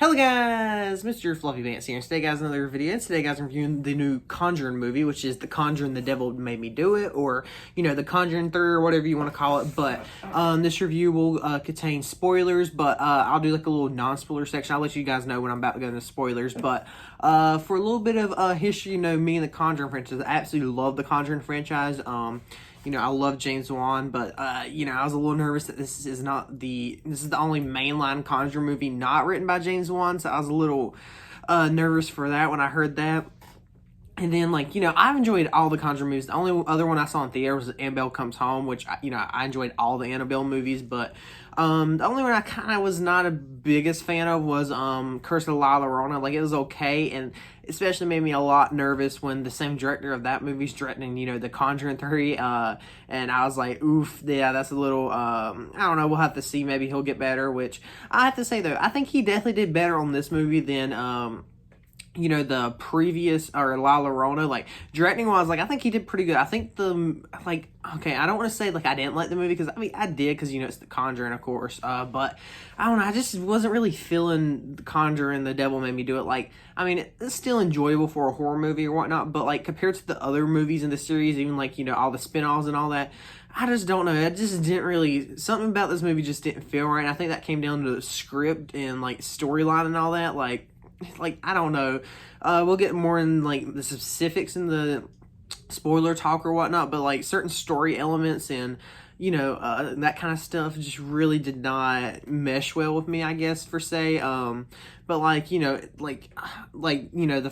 Hello guys, Mr. Fluffy Pants here. Today guys, another video. Today guys, I'm reviewing the new Conjuring movie, which is The Conjuring, The Devil Made Me Do It, or, The Conjuring 3, or whatever you want to call it. But this review will contain spoilers, but I'll do like a little non-spoiler section. I'll let you guys know when I'm about to go into spoilers. But for a little bit of history, me and the Conjuring franchise, I absolutely love the Conjuring franchise. I love James Wan, but, I was a little nervous that this is the only mainline Conjuring movie not written by James Wan, so I was a little nervous for that when I heard that. And then, I've enjoyed all the Conjuring movies. The only other one I saw in theater was Annabelle Comes Home, which, I enjoyed all the Annabelle movies, but the only one I kind of was not a biggest fan of was Curse of La Llorona. Like, it was okay, and especially made me a lot nervous when the same director of that movie's directing, The Conjuring 3, and I was like, oof, yeah, that's a little, I don't know, we'll have to see, maybe he'll get better, which, I have to say, though, I think he definitely did better on this movie than, the previous, or La Llorona, directing wise, I think he did pretty good. I think okay, I don't want to say, I didn't like the movie, because, I did, because, it's The Conjuring, of course, but, I don't know, I just wasn't really feeling The Conjuring, The Devil Made Me Do It. It's still enjoyable for a horror movie or whatnot, but, compared to the other movies in the series, even, all the spin-offs and all that, I just don't know. It just didn't really, something about this movie just didn't feel right, and I think that came down to the script and, storyline and all that, I don't know. We'll get more in the specifics in the spoiler talk or whatnot, but certain story elements and that kind of stuff just really did not mesh well with me, I guess, for say. But the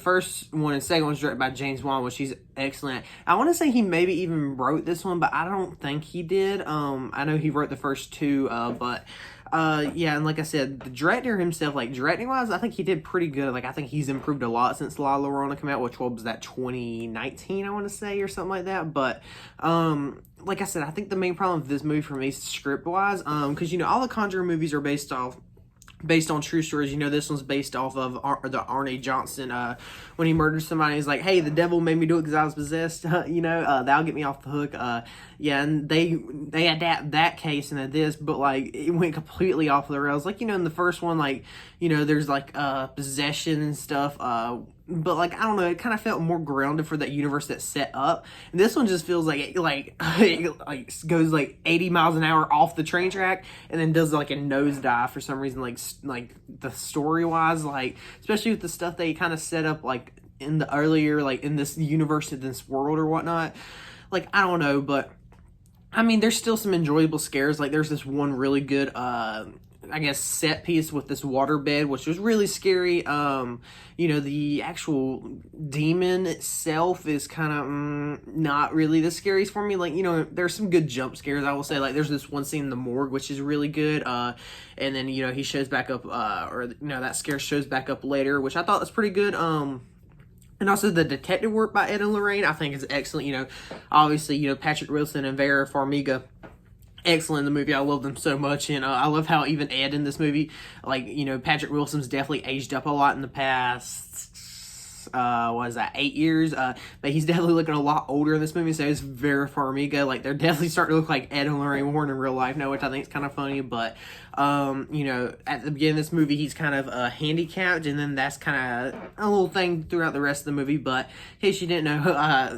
first one and second one was directed by James Wan, which he's excellent. I want to say he maybe even wrote this one, but I don't think he did. I know he wrote the first two, but yeah, and like I said, the director himself, directing wise, I think he did pretty good. I think he's improved a lot since La Llorona came out, which was that 2019, I want to say, or something like that. But like I said, I think the main problem with this movie for me is script wise, because all the Conjuring movies are based on true stories. This one's based off of the Arne Johnson, when he murdered somebody. He's like, hey, the devil made me do it because I was possessed, that'll get me off the hook. Yeah, and they adapt that case into this, but, it went completely off the rails. In the first one, there's, possession and stuff, but, I don't know, it kind of felt more grounded for that universe that's set up. And this one just feels it goes, 80 miles an hour off the train track, and then does, a nosedive for some reason, the story-wise, especially with the stuff they kind of set up, in the earlier, in this universe, in this world or whatnot. I don't know, but, there's still some enjoyable scares. There's this one really good, I guess, set piece with this waterbed, which was really scary. The actual demon itself is kind of not really the scariest for me. There's some good jump scares, I will say. There's this one scene in the morgue, which is really good. And then, he shows back up, that scare shows back up later, which I thought was pretty good. And also the detective work by Ed and Lorraine, I think is excellent. Obviously, Patrick Wilson and Vera Farmiga, excellent in the movie. I love them so much, and I love how even Ed in this movie, Patrick Wilson's definitely aged up a lot in the past, 8 years, but he's definitely looking a lot older in this movie, so is Vera Farmiga. They're definitely starting to look like Ed and Lorraine Warren in real life now, which I think is kind of funny, but, at the beginning of this movie, he's kind of, handicapped, and then that's kind of a little thing throughout the rest of the movie, but in case you didn't know, I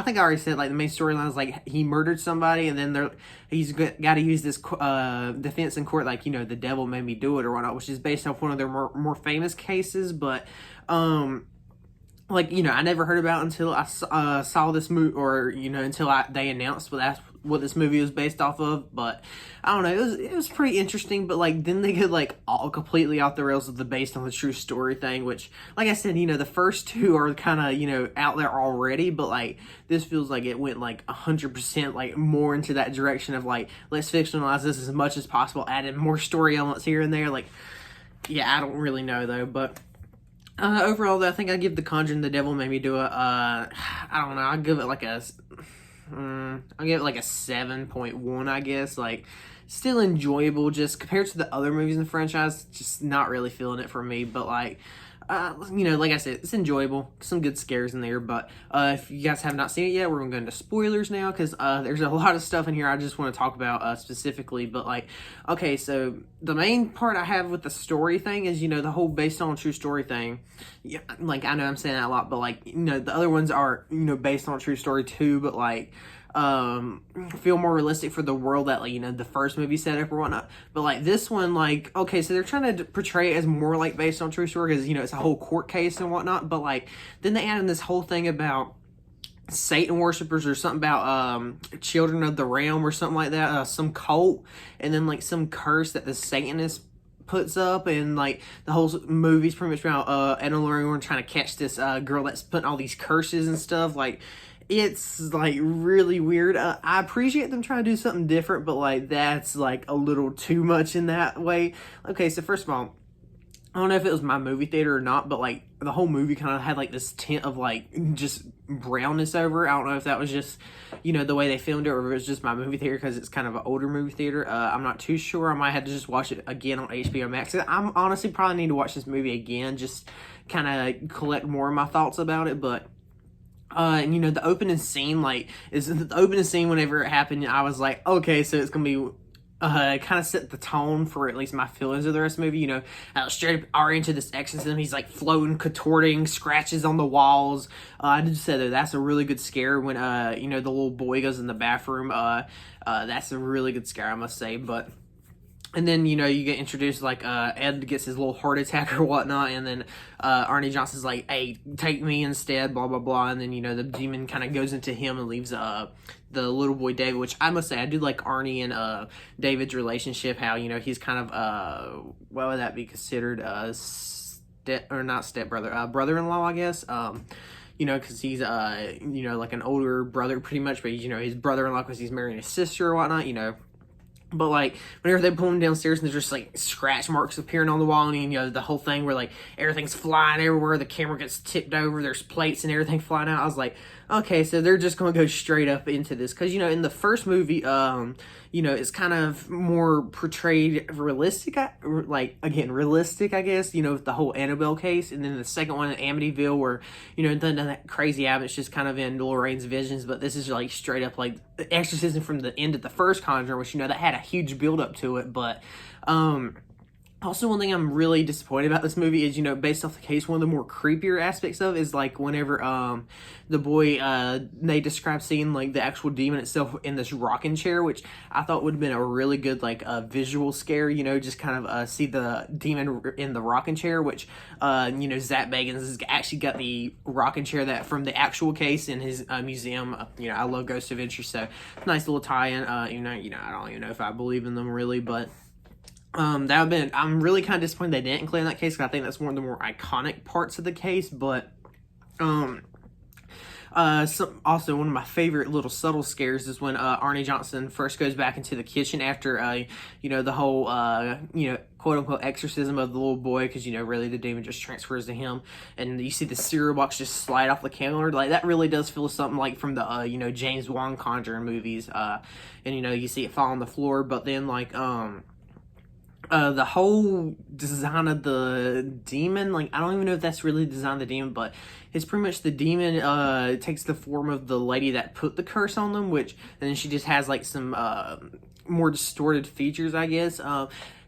think I already said, the main storyline is, he murdered somebody, and then he's got to use this, defense in court, the devil made me do it, or whatnot, which is based off one of their more famous cases, but, I never heard about it until I saw this movie, or, until they announced what this movie was based off of, but, I don't know, it was pretty interesting, but, then they get, all completely off the rails of the based on the true story thing, which, like I said, the first two are kind of, out there already, but, this feels like it went, 100%, more into that direction of, let's fictionalize this as much as possible, add in more story elements here and there, yeah, I don't really know, though, but overall, though, I think I'd give The Conjuring, The Devil Made Me Do It, I don't know, I'd give it I'll give it a 7.1, I guess. Still enjoyable, just compared to the other movies in the franchise, just not really feeling it for me, but you know, like I said, it's enjoyable. Some good scares in there, but if you guys have not seen it yet, we're going to go into spoilers now, because there's a lot of stuff in here I just want to talk about specifically. But like, okay, so the main part I have with the story thing is, you know, the whole based on a true story thing. Yeah, like, I know I'm saying that a lot, but like, you know, the other ones are, you know, based on a true story too, but like, feel more realistic for the world that, like, you know, the first movie set up or whatnot. But like this one, like, okay, so they're trying to portray it as more like based on true story, because, you know, it's a whole court case and whatnot. But like, then they add in this whole thing about Satan worshippers, or something about children of the realm or something like that, some cult, and then like some curse that the Satanist puts up, and like the whole movie's pretty much about Ed and Lorraine trying to catch this girl that's putting all these curses and stuff. Like, it's like really weird. I appreciate them trying to do something different, but like that's like a little too much in that way. Okay, so first of all, I don't know if it was my movie theater or not, but like the whole movie kind of had like this tint of like just brownness over it. I don't know if that was just, you know, the way they filmed it, or if it was just my movie theater because it's kind of an older movie theater. I'm not too sure. I might have to just watch it again on HBO Max. I'm honestly probably need to watch this movie again, just kind of collect more of my thoughts about it. But and you know, the opening scene, like, is the opening scene whenever it happened, I was like, okay, so it's gonna be kind of set the tone for at least my feelings of the rest of the movie. You know, straight up are into this exorcism. He's like floating, contorting, scratches on the walls. I did say that that's a really good scare when you know, the little boy goes in the bathroom. That's a really good scare, I must say. But and then, you know, you get introduced, like, Ed gets his little heart attack or whatnot, and then Arnie Johnson's like, hey, take me instead, blah, blah, blah. And then, you know, the demon kind of goes into him and leaves the little boy David, which I must say, I do like Arnie and David's relationship, how, you know, he's kind of, what would that be considered, not stepbrother, brother-in-law, I guess. You know, because he's, you know, like an older brother pretty much, but, you know, his brother-in-law because he's marrying his sister or whatnot, you know. But like, whenever they pull him downstairs and there's just like scratch marks appearing on the wall, and, you know, the whole thing where like everything's flying everywhere, the camera gets tipped over, there's plates and everything flying out. I was like, okay, so they're just gonna go straight up into this, because, you know, in the first movie, you know, it's kind of more portrayed realistic, like, again, realistic, I guess, you know, with the whole Annabelle case. And then the second one in Amityville, where, you know, that crazy Abbott's just kind of in Lorraine's visions, but this is like straight up like exorcism from the end of the first Conjuring, which, you know, that had a huge build up to it. But also, one thing I'm really disappointed about this movie is, you know, based off the case, one of the more creepier aspects of it is, like, whenever the boy, they describe seeing, like, the actual demon itself in this rocking chair, which I thought would have been a really good, like, visual scare, you know, just kind of see the demon in the rocking chair, which, you know, Zach Bagans has actually got the rocking chair that from the actual case in his museum. You know, I love Ghost Adventure, so nice little tie-in. You know, I don't even know if I believe in them really, but that would have been, I'm really kind of disappointed they didn't include in that case, because I think that's one of the more iconic parts of the case. But also one of my favorite little subtle scares is when Arnie Johnson first goes back into the kitchen after you know, the whole you know, quote unquote exorcism of the little boy, because, you know, really the demon just transfers to him, and you see the cereal box just slide off the counter. Like, that really does feel something like from the you know, James Wan Conjuring movies, and, you know, you see it fall on the floor. But then, like, the whole design of the demon, like, I don't even know if that's really the design of the demon, but it's pretty much the demon takes the form of the lady that put the curse on them, which, and then she just has, like, some more distorted features, I guess.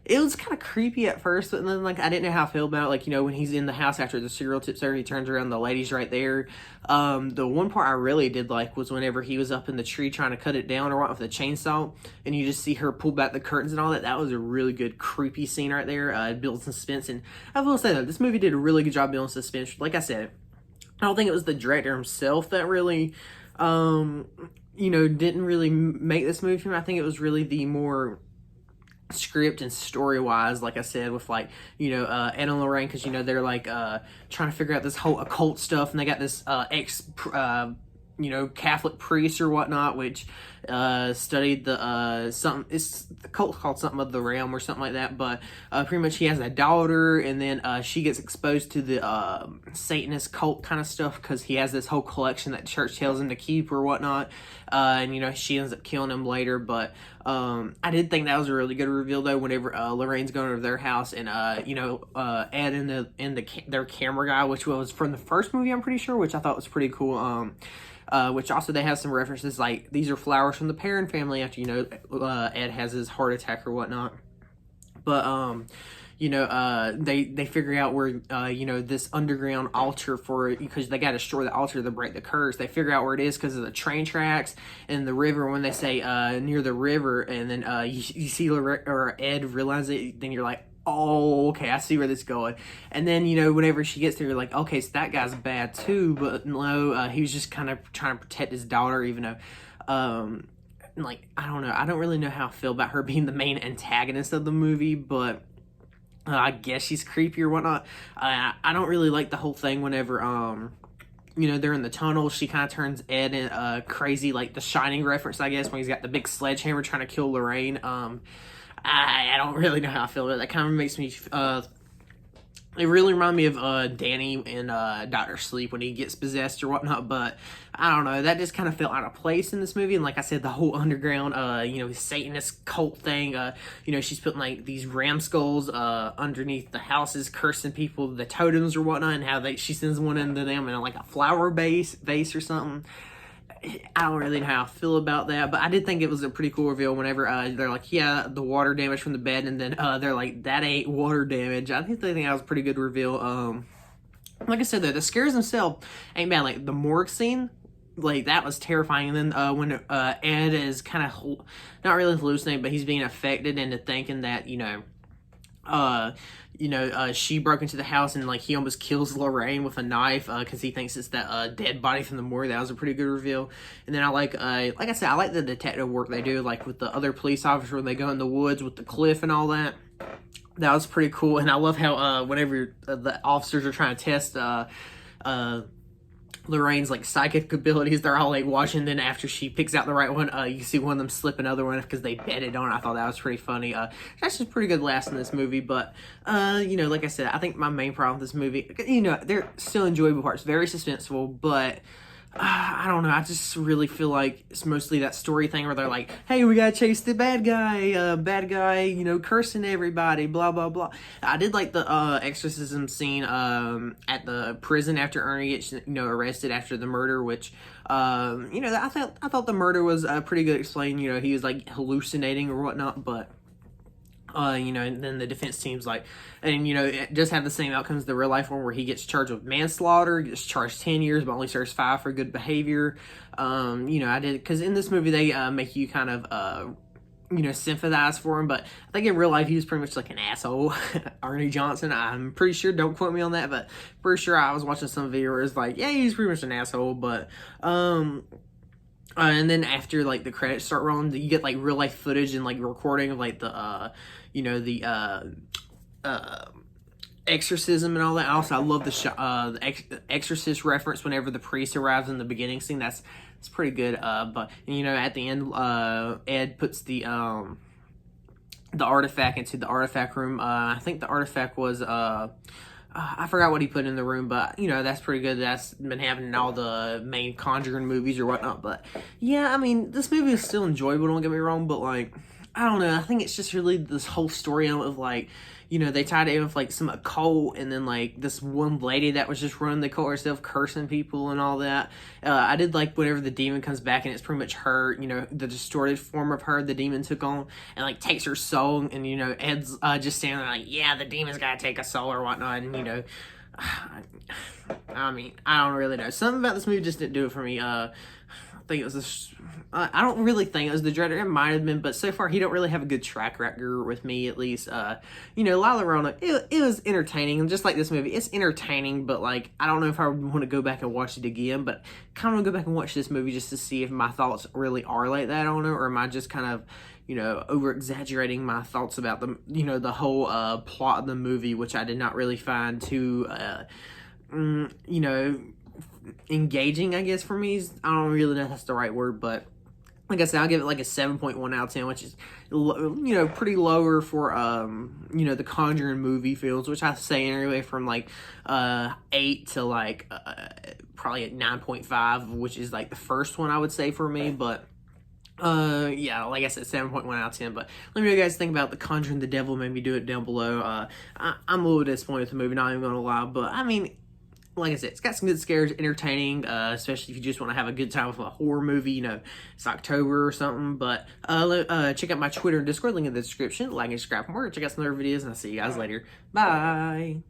It was kind of creepy at first, but then, like, I didn't know how I feel about it. Like, you know, when he's in the house after the cereal tips over, he turns around, the lady's right there. The one part I really did like was whenever he was up in the tree trying to cut it down or what with the chainsaw, and you just see her pull back the curtains and all that. That was a really good creepy scene right there. It builds suspense, and I will say that this movie did a really good job building suspense. Like I said, I don't think it was the director himself that really, you know, didn't really make this movie for me. I think it was really the more script and story wise, like I said, with, like, you know, Ed and Lorraine, because, you know, they're like trying to figure out this whole occult stuff, and they got this you know, Catholic priest or whatnot, which studied the it's the cult called something of the realm or something like that. But pretty much he has a daughter, and then she gets exposed to the Satanist cult kind of stuff, because he has this whole collection that church tells him to keep or whatnot. And, you know, she ends up killing him later. But I did think that was a really good reveal though. Whenever Lorraine's going over their house and Ed and their camera guy, which was from the first movie, I'm pretty sure, which I thought was pretty cool. Which also they have some references like these are flowers from the Perrin family after Ed has his heart attack or whatnot. But they figure out where this underground altar because they got to destroy the altar to break the curse. They figure out where it is because of the train tracks and the river. When they say near the river, and then you see Ed realize it, then you're like, oh, okay, I see where this is going. And then whenever she gets there, you're like, okay, so that guy's bad too. But no, he was just kind of trying to protect his daughter, even though. I don't know. I don't really know how I feel about her being the main antagonist of the movie, but I guess she's creepy or whatnot. I don't really like the whole thing whenever, they're in the tunnel. She kind of turns Ed crazy, like the Shining reference, I guess, when he's got the big sledgehammer trying to kill Lorraine. I don't really know how I feel about it. That kind of makes me it really reminded me of Danny in Doctor Sleep when he gets possessed or whatnot, but I don't know, that just kind of felt out of place in this movie. And like I said, the whole underground Satanist cult thing, she's putting like these ram skulls underneath the houses, cursing people, the totems or whatnot, and how she sends one into them in like a flower vase or something. I don't really know how I feel about that, but I did think it was a pretty cool reveal whenever they're like, yeah, the water damage from the bed, and then they're like, that ain't water damage. I think that was a pretty good reveal. Like I said, though, the scares themselves ain't bad. Like, the morgue scene, like, that was terrifying. And then when Ed is kind of, not really hallucinating, but he's being affected into thinking that, she broke into the house and like he almost kills Lorraine with a knife because he thinks it's that dead body from the morgue. That was a pretty good reveal. And then I like I said, I like the detective work they do, like with the other police officer when they go in the woods with the cliff and all that. That was pretty cool. And I love how whenever the officers are trying to test Lorraine's like psychic abilities, they're all like watching. Then after she picks out the right one, you see one of them slip another one because they betted on it. I thought that was pretty funny. That's just pretty good laughs in this movie. But like I said, I think my main problem with this movie, they're still enjoyable parts, very suspenseful, but I don't know. I just really feel like it's mostly that story thing where they're like, hey, we gotta chase the bad guy, cursing everybody, blah, blah, blah. I did like the exorcism scene at the prison after Ernie gets, arrested after the murder, which, I thought the murder was pretty good explained. He was like hallucinating or whatnot, but and then the defense team's like, and it just have the same outcomes as the real life one where he gets charged with manslaughter, gets charged 10 years, but only serves 5 for good behavior. I did, because in this movie they make you kind of, sympathize for him, but I think in real life he was pretty much like an asshole. Arnie Johnson, I'm pretty sure, don't quote me on that, but pretty sure I was watching some video where it's like, yeah, he's pretty much an asshole, but, and then after like the credits start rolling, you get like real life footage and like recording of like the exorcism and all that. Also, I love the Exorcist reference whenever the priest arrives in the beginning scene. That's pretty good. But at the end, Ed puts the artifact into the artifact room. I think the artifact was I forgot what he put in the room, but that's pretty good. That's been happening in all the main Conjuring movies or whatnot. But yeah, I mean, this movie is still enjoyable, don't get me wrong, but like, I don't know, I think it's just really this whole story of like, they tied it in with like some occult, and then like this one lady that was just running the cult herself, cursing people and all that. I did like whenever the demon comes back and it's pretty much her, the distorted form of her the demon took on, and like takes her soul, and Ed's just standing there like, yeah, the demon's gotta take a soul or whatnot, and I mean, I don't really know. Something about this movie just didn't do it for me. I think it was I don't really think it was the director. It might have been, but so far he don't really have a good track record with me, at least. La Llorona, it was entertaining, and just like this movie, it's entertaining, but like, I don't know if I want to go back and watch it again, but kind of want to go back and watch this movie just to see if my thoughts really are like that on it, or am I just kind of, over exaggerating my thoughts about the whole plot of the movie, which I did not really find too, engaging, I guess, for me. I don't really know if that's the right word, but like I said, I'll give it like a 7.1 out of 10, which is, pretty lower for, the Conjuring movie fields, which I say anyway from like 8 to like probably at 9.5, which is like the first one I would say for me. But Yeah, like I said, 7.1 out of 10. But let me know what you guys think about The Conjuring. The Devil Made Me Do It down below. I'm a little disappointed with the movie, not even gonna lie. But I mean, like I said, it's got some good scares, entertaining, especially if you just want to have a good time with a horror movie. You know, it's October or something. But check out my Twitter and Discord link in the description. Like and subscribe for more. Check out some other videos, and I'll see you guys later. Bye.